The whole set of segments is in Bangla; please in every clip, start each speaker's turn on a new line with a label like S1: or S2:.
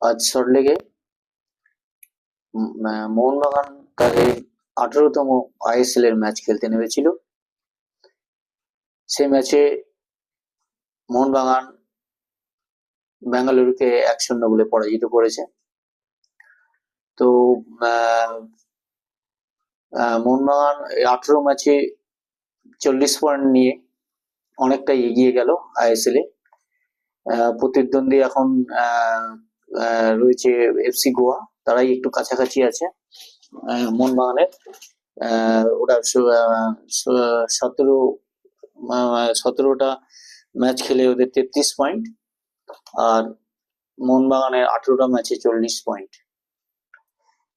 S1: আজ সল্টলেকে মোহনবাগান তাদের 18তম আইএসএল এর ম্যাচ খেলতে নেমেছিল। সেই ম্যাচে মোহনবাগান বেঙ্গালুরুকে 1-0 গোলে পরাজিত করেছে। তো মোহনবাগান 18 ম্যাচে 40 পয়েন্ট নিয়ে অনেকটা এগিয়ে গেল আইএসএল এ। প্রতিদ্বন্দ্বী এখন রয়েছে এফসি গোয়া, তারাই একটু কাছাকাছি আছে মোহনবাগানের। ওরা 17টা ম্যাচ খেলে ওদের 33 পয়েন্ট, আর মোহনবাগানের 18টা ম্যাচে 40 পয়েন্ট।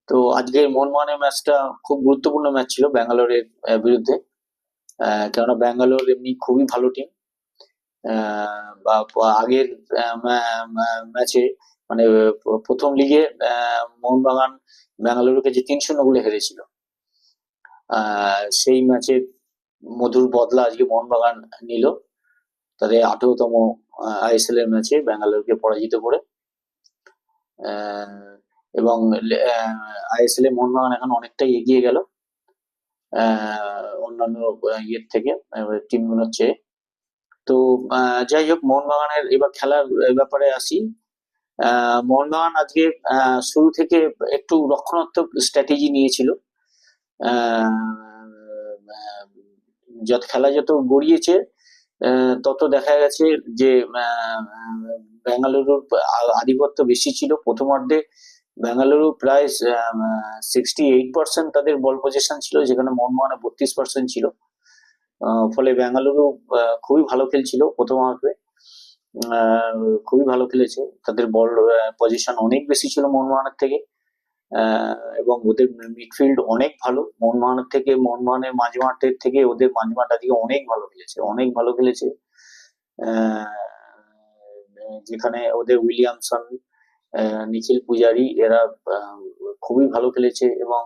S1: তো আজকের মোহনবাগানের ম্যাচটা খুব গুরুত্বপূর্ণ ম্যাচ ছিল ব্যাঙ্গালোরের বিরুদ্ধে, কেননা ব্যাঙ্গালোর এমনি খুবই ভালো টিম। বা আগের ম্যাচে মানে প্রথম লিগে মোহনবাগান বেঙ্গালুরুকে যে 3-0 গোলে হেরেছিল, সেই ম্যাচের মধুর বদলা আজকে মোহনবাগান নিল তাদের 18তম আইএসএল এর ম্যাচে বেঙ্গালুরুকে পরাজিত করে। এবং আইএসএল এ মোহনবাগান এখন অনেকটাই এগিয়ে গেল অন্যান্য ইয়ের থেকে, টিমগুলোর চেয়ে। তো যাই হোক, মোহনবাগানের এবার খেলার ব্যাপারে আসি। মোহনবাগান আজকে শুরু থেকে একটু রক্ষণাত্মক স্ট্র্যাটেজি নিয়েছিল। খেলা যত গড়িয়েছে তত দেখা গেছে যে বেঙ্গালুরুর আধিপত্য বেশি ছিল। প্রথমার্ধে বেঙ্গালুরু প্রায় 68% তাদের বল পজিশন ছিল, যেখানে মোহনবাগানের 32% ছিল। ফলে বেঙ্গালুরু খুবই ভালো খেলছিল প্রথমার্ধে, খুবই ভালো খেলেছে। তাদের বল পজিশন অনেক বেশি ছিল মোহনবাগানের থেকে, এবং ওদের মিডফিল্ড অনেক ভালো। মোহনবাগানের থেকে, মোহনবাগানের মাঝমাঠের থেকে ওদের মাঝমাঠ আজকে অনেক ভালো খেলেছে। যেখানে ওদের উইলিয়ামসন, নিখিল পূজারি এরা খুবই ভালো খেলেছে, এবং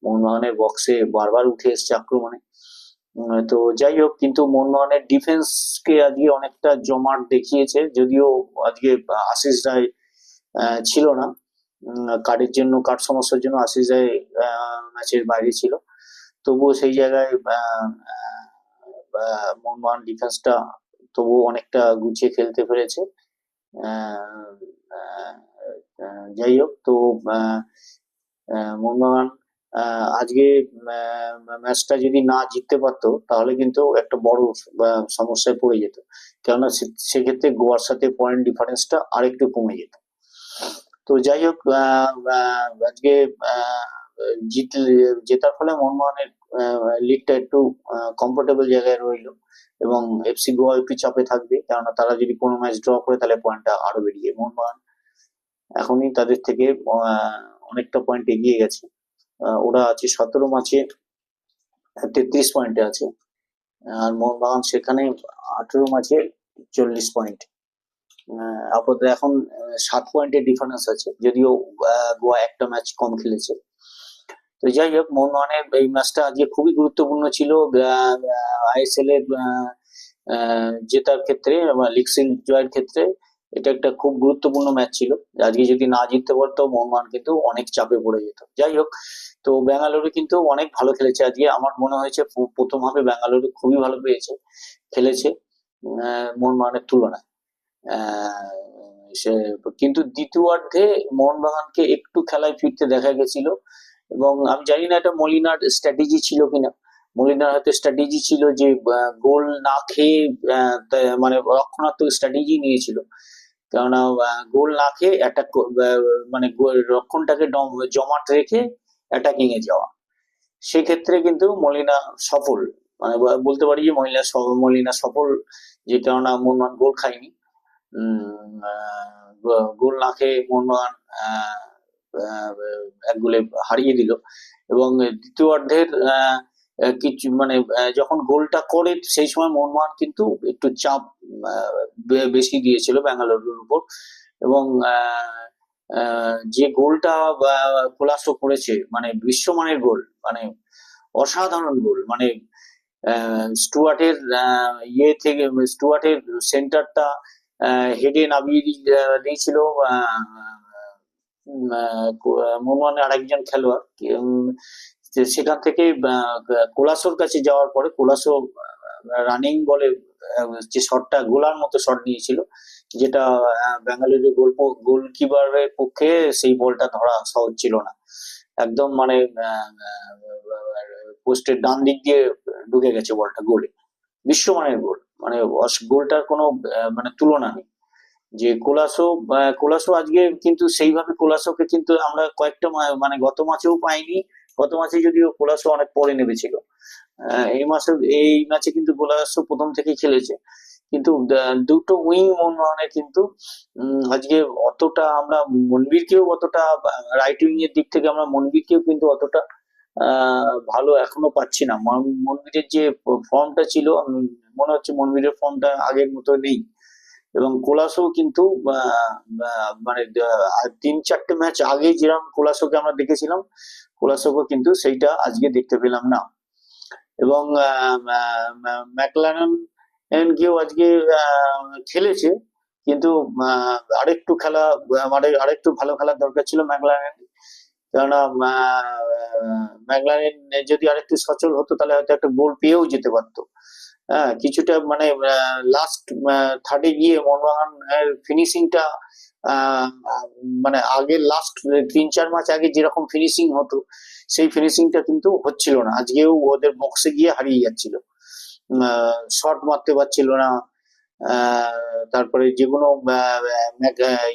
S1: মোহনবাগানের বক্সে বারবার উঠে এসছে আক্রমণে। তো যাই হোক, কিন্তু মোহনবাগানের ডিফেন্সকে আজকে অনেকটা জমাট দেখিয়েছে, যদিও আজকে আশিস রায় ছিল না, কার্ড সমস্যার জন্য আশিস রায় ম্যাচের বাইরে ছিল। তবুও সেই জায়গায় মোহনবাগান ডিফেন্সটা তবুও অনেকটা গুছিয়ে খেলতে পেরেছে। যাই হোক, তো মোহনবাগান আজকে ম্যাচটা যদি না জিততে পারতো তাহলে কিন্তু একটা বড় সমস্যায় পড়ে যেত, কেননা সেক্ষেত্রে গোয়ার সাথে পয়েন্ট ডিফারেন্সটা আরেকটু কমে যেত। তো যাই হোক, আজকে জেতার ফলে মোহনবাগানের লিগটা একটু কমফোর্টেবল জায়গায় রইল, এবং এফসি গোয়া একটু চাপে থাকবে, কেননা তারা যদি কোনো ম্যাচ ড্র করে তাহলে পয়েন্টটা আরো বেরিয়ে। মোহনবাগান এখনই তাদের থেকে অনেকটা পয়েন্ট এগিয়ে গেছে। ওরা আছে 17 ম্যাচে 33 পয়েন্টে আছে, আর মোহনবাগান সেখানে 18 ম্যাচে 40 পয়েন্ট। আপাতত এখন 7 পয়েন্টের ডিফারেন্স আছে, যদিও গোয়া একটা ম্যাচ কম খেলেছে। তো যাই হোক, মোহনবাগানের এই ম্যাচটা আজকে খুবই গুরুত্বপূর্ণ ছিল আইএসএল এর জেতার ক্ষেত্রে, লিগ সিরিজ জয়ের ক্ষেত্রে। এটা একটা খুব গুরুত্বপূর্ণ ম্যাচ ছিল। আজকে যদি না জিততে পারতো মোহনবাগান কিন্তু অনেক চাপে পড়ে যেত। যাই হোক, তো বেঙ্গালুরু কিন্তু অনেক ভালো খেলেছে আজকে। আমার মনে হয়েছে প্রথম হাফে বেঙ্গালুরু খুবই ভালো খেলেছে মোহনবাগানের তুলনায়। কিন্তু দ্বিতীয়ার্ধে মোহনবাগানকে একটু খেলায় ফিরতে দেখা গেছিল, এবং আমি জানি না এটা মলিনার স্ট্র্যাটেজি ছিল কিনা। মলিনার হয়তো স্ট্র্যাটেজি ছিল যে গোল না খেয়ে, মানে রক্ষণাত্মক স্ট্র্যাটেজি নিয়েছিল, কেননা গোল না খেয়ে অ্যাটাক, মানে রক্ষণটাকে জমাট রেখে অ্যাটাকিং এ যাওয়া। সেক্ষেত্রে কিন্তু মলিনা সফল, মানে বলতে পারি যে মলিনা সফল, যে কেননা মোহনবাগান গোল খায়নি। গোল না খেয়ে মোহনবাগান 1 গোলে হারিয়ে দিল, এবং দ্বিতীয়ার্ধের কিছু মানে যখন গোলটা করে সেই সময় মোহনবাগান কিন্তু একটু চাপ বেশি দিয়েছিল বেঙ্গালুরুর উপর, এবং যে গোলটা কোলাসো করেছে মানে বিশ্বমানের গোল, মানে অসাধারণ গোল। মানে স্টুয়ার্টের স্টুয়ার্টের সেন্টারটা হেডে নামিয়ে দিয়েছিল মোহনবাগানের আরেকজন খেলোয়াড় সেখান থেকে কোলাসোর কাছে যাওয়ার পরে কোলাসো রানিং বলে যে শটটা গোলার মতো শট নিয়েছিল, যেটা বেঙ্গালুরু গোলকিপারের পক্ষে সেই বলটা ধরা সহজ ছিল না। একদম মানে পোস্টের ডান দিক দিয়ে ঢুকে গেছে বলটা গোলে, বিশ্বমানের গোল, মানে গোলটার কোনো মানে তুলনা নেই। যে কোলাসো আজকে কিন্তু সেইভাবে কোলাসোকে কিন্তু আমরা কয়েকটা মানে গত ম্যাচেও পাইনি। গত ম্যাচে যদিও কোলাসো অনেক পরে নেমেছিল, এই ম্যাচে কিন্তু কোলাসো প্রথম থেকেই খেলেছে, কিন্তু দুটো উইং মোহনবাগানের কিন্তু আজকে অতটা আমরা মনবীরকেও অতটা রাইট উইং এর দিক থেকে আমরা মনবীরকেও কিন্তু অতটা ভালো এখনো পাচ্ছি না। মনবীরের যে ফর্মটা ছিল, মনে হচ্ছে মনবীরের ফর্মটা আগের মতো নেই। এবং কোলাসো কিন্তু মানে 3-4টে ম্যাচ আগে যেরকম কোলাসোকে আমরা দেখেছিলাম, কোলাসোকে কিন্তু সেইটা আজকে দেখতে পেলাম না। এবং ম্যাকলারেন কেউ আজকে খেলেছে, কিন্তু আরেকটু খেলা মানে আরেকটু ভালো খেলার দরকার ছিল ম্যাকলারেন। কেননা ম্যাকলারেন যদি আরেকটু সচল হতো তাহলে হয়তো একটা গোল পেয়েও যেতে পারতো। হ্যাঁ, কিছুটা মানে লাস্ট থার্ডে গিয়ে মোহনবাগানের ফিনিশিংটা মানে আগে লাস্ট 3-4 ম্যাচ আগে যেরকম ফিনিশিং হতো, সেই ফিনিশিংটা কিন্তু হচ্ছিল না। আজকেও ওদের বক্সে গিয়ে হারিয়ে যাচ্ছিল, শট মারতে পারছিল না। তারপরে যেগুলো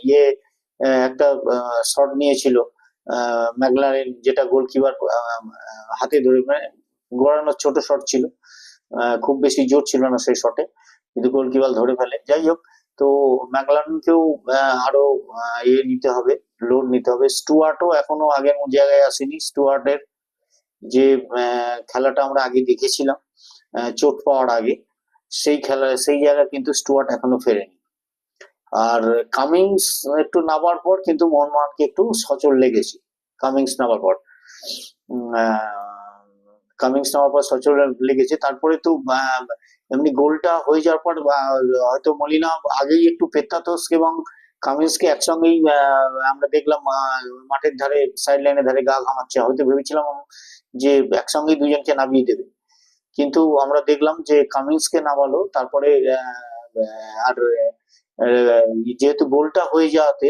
S1: ইয়ে একটা শট নিয়েছিল ম্যাকলারেন, যেটা গোলকিপার হাতে ধরে মানে গড়ানোর ছোট শট ছিল, খুব বেশি জোর ছিল না সেই শটে, কিন্তু গোলকিপার ধরে ফেলে। যাই হোক, তো ম্যাকলারেনকেও আরো নিতে হবে, লোড নিতে হবে। স্টুয়ার্টও এখনো আগের জায়গায় আসেনি। স্টুয়ার্টের যে খেলাটা আমরা আগে দেখেছিলাম চোট পাওয়ার আগে, সেই জায়গায় কিন্তু স্টুয়ার্ট এখনো ফেরেনি। আর কামিংস একটু নামার পর কিন্তু মোহনবাগানকে একটু সচল লেগেছে। কামিংস নামার পর সচল লেগেছে। তারপরে তো এমনি গোলটা হয়ে যাওয়ার পর হয়তো মলিনা আগেই একটু পেত্তাতোস এবং কামিন্সকে একসঙ্গেই আমরা দেখলাম মাঠের ধারে সাইড লাইনের ধারে গা ঘামাচ্ছে, হয়তো ভেবেছিলাম যে একসঙ্গেই দুজনকে নামিয়ে দেবে, কিন্তু আমরা দেখলাম যে কামিন্সকে নামালো। তারপরে আর যেহেতু গোলটা হয়ে যাওয়াতে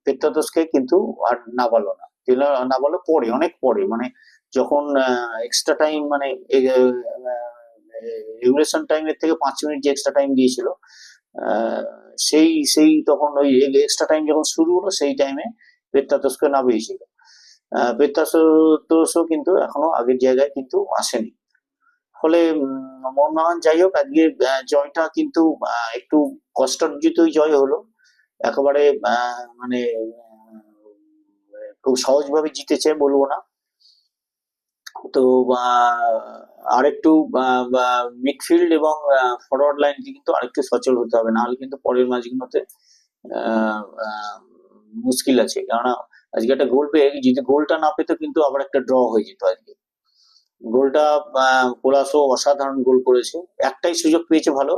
S1: পেত্তাতোসকে কিন্তু আর নামালো না, নামালো পরে, অনেক পরে, মানে যখন এক্সট্রা টাইম মানে রেগুলেশন টাইমের থেকে 5 মিনিট যে এক্সট্রা টাইম দিয়েছিল, সেই তখন ওই এক্সট্রা টাইম যখন শুরু হলো সেই টাইমে পেত্তাতোসকে নামিয়েছিল। পেত্তাতোসও কিন্তু এখনো আগের জায়গায় কিন্তু আসেনি। ফলে মোহনবাগান যাই হোক আজকে জয়টা কিন্তু একটু কষ্টার্জিতই জয় হলো, একেবারে মানে খুব সহজভাবে জিতেছে বলবো না। তো আরেকটু মিডফিল্ড এবং ফরওয়ার্ড লাইনকে কিন্তু আরেকটু সচল হতে হবে, নাহলে কিন্তু পরের ম্যাচগুলোতে মুশকিল আছে। কেননা আজকে একটা গোল পেয়ে, যদি গোলটা না পেতো কিন্তু আবার একটা ড্র হয়ে যেত আজকে। গোলটা কোলাসো অসাধারণ গোল করেছে, একটাই সুযোগ পেয়েছে ভালো,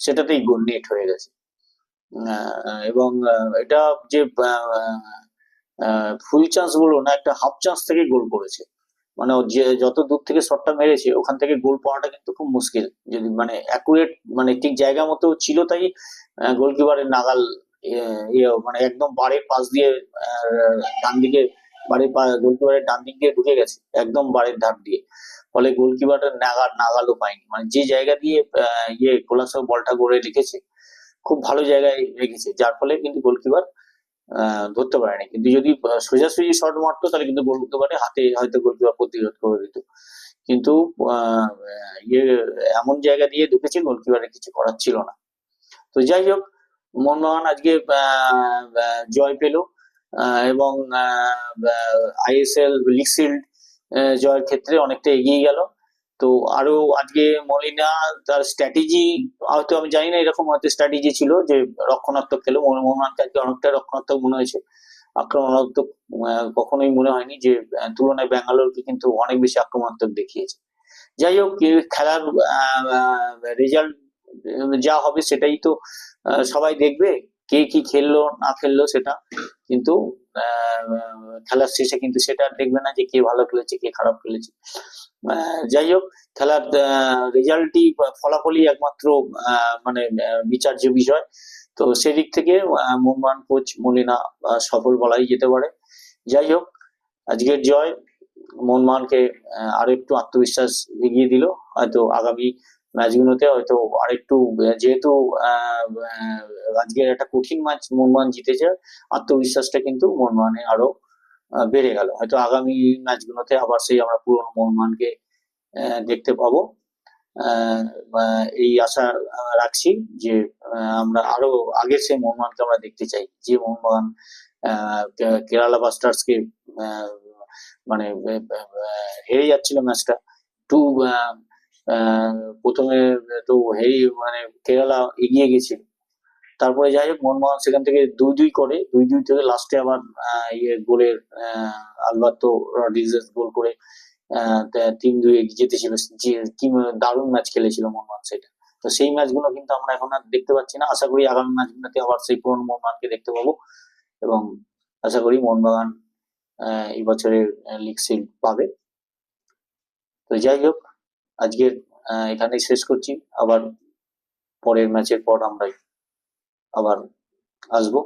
S1: সেটাতেই গোল নেট হয়ে গেছে। এবং এটা যে ফুল চান্স বলবো না, একটা হাফ চান্স থেকে গোল করেছে, মানে যে যত দূর থেকে শটটা মেরেছে ওখান থেকে গোল পাওয়াটা কিন্তু খুব মুশকিল, যদি মানে অ্যাকুরেট মানে ঠিক জায়গা মতো ছিল, তাই গোলকিপারের নাগাল মানে একদম বাড়ির পাশ দিয়ে ডান দিকে গোলকিপারের ডান দিক দিয়ে ঢুকে গেছে, একদম বাড়ির ধার দিয়ে। ফলে গোলকিপারের নাগালও পায়নি, মানে যে জায়গা দিয়ে কোলাসো বলটা গড়ে রেখেছে খুব ভালো জায়গায় রেখেছে, যার ফলে কিন্তু গোলকিপার ধরতে পারেনি। কিন্তু যদি সোজাসুজি শট মারতো তাহলে কিন্তু গোলকিপারে হাতে হয়তো গোলকিপার প্রতিরোধ করে দিত, কিন্তু এমন জায়গা দিয়ে ঢুকেছে গোলকিপারের কিছু করার ছিল না। তো যাই হোক, মোহনবাগান আজকে জয় পেল এবং আইএসএল লিগ শিল্ড জয়ের ক্ষেত্রে অনেকটা এগিয়ে গেল। তো আরো আজকে মলিনা তার স্ট্র্যাটেজি, হয়তো আমি জানি না এরকম হয়তো স্ট্র্যাটেজি ছিল যে রক্ষণাত্মক খেলো, মোহনবাগানকে আজকে অনেকটা রক্ষণাত্মক মনে হয়েছে, আক্রমণাত্মক কখনোই মনে হয়নি। যে তুলনায় ব্যাঙ্গালোরকে কিন্তু অনেক বেশি আক্রমণাত্মক দেখিয়েছে। যাই হোক, খেলার রেজাল্ট যা হবে সেটাই তো সবাই দেখবে, কে কি খেললো না খেললো সেটা কিন্তু খেলার শেষে কিন্তু সেটা আর দেখবে না যে কে ভালো খেলেছে কে খারাপ খেলেছে। যাই হোক, খেলার রেজাল্টই ফলাফলই একমাত্র মানে বিচার্য বিষয়। তো সেদিক থেকে মোহনবাগান কোচ মলিনা সফল বলাই যেতে পারে। যাই হোক, আজকের জয় মোহনবাগানকে আরো একটু আত্মবিশ্বাস এগিয়ে দিল। হয়তো আগামী ম্যাচগুলোতে হয়তো আরেকটু যেহেতু আজকের একটা কঠিন ম্যাচ মোহনবাগান জিতেছে, আত্মবিশ্বাসটা কিন্তু মোহনবাগানে আরো বেড়ে গেল। হয়তো আগামী ম্যাচগুলোতে আবার সেই আমরা পুরোনো মোহনবাগানকে দেখতে পাবো। এই আশা রাখছি যে আমরা আরো আগের সেই মোহনবাগানকে আমরা দেখতে চাই, যে মোহনবাগান কেরালা ব্লাস্টার্সকে মানে হেরে যাচ্ছিল ম্যাচটা টু প্রথমে তো হেরে মানে কেরালা এগিয়ে গেছিল, তারপরে যাই হোক মোহনবাগান সেখান থেকে 2-2 করে 2-2 থেকে লাস্টে আবার গোলের আলবার্তো রড্রিগেজ গোল করে 3-2 জিতেছিল। কি দারুণ ম্যাচ খেলেছিল মোহনবাগান সেটা। তো সেই ম্যাচগুলো কিন্তু আমরা এখন আর দেখতে পাচ্ছি না। আশা করি আগামী ম্যাচগুলোতে আবার সেই পুরনো মোহনবাগানকে দেখতে পাবো এবং আশা করি মোহনবাগান এই বছরের লিগ শিল্ড পাবে। তো যাই হোক, আজকের এখানেই শেষ করছি। আবার পরের ম্যাচের পর আমরা আবার আসবো।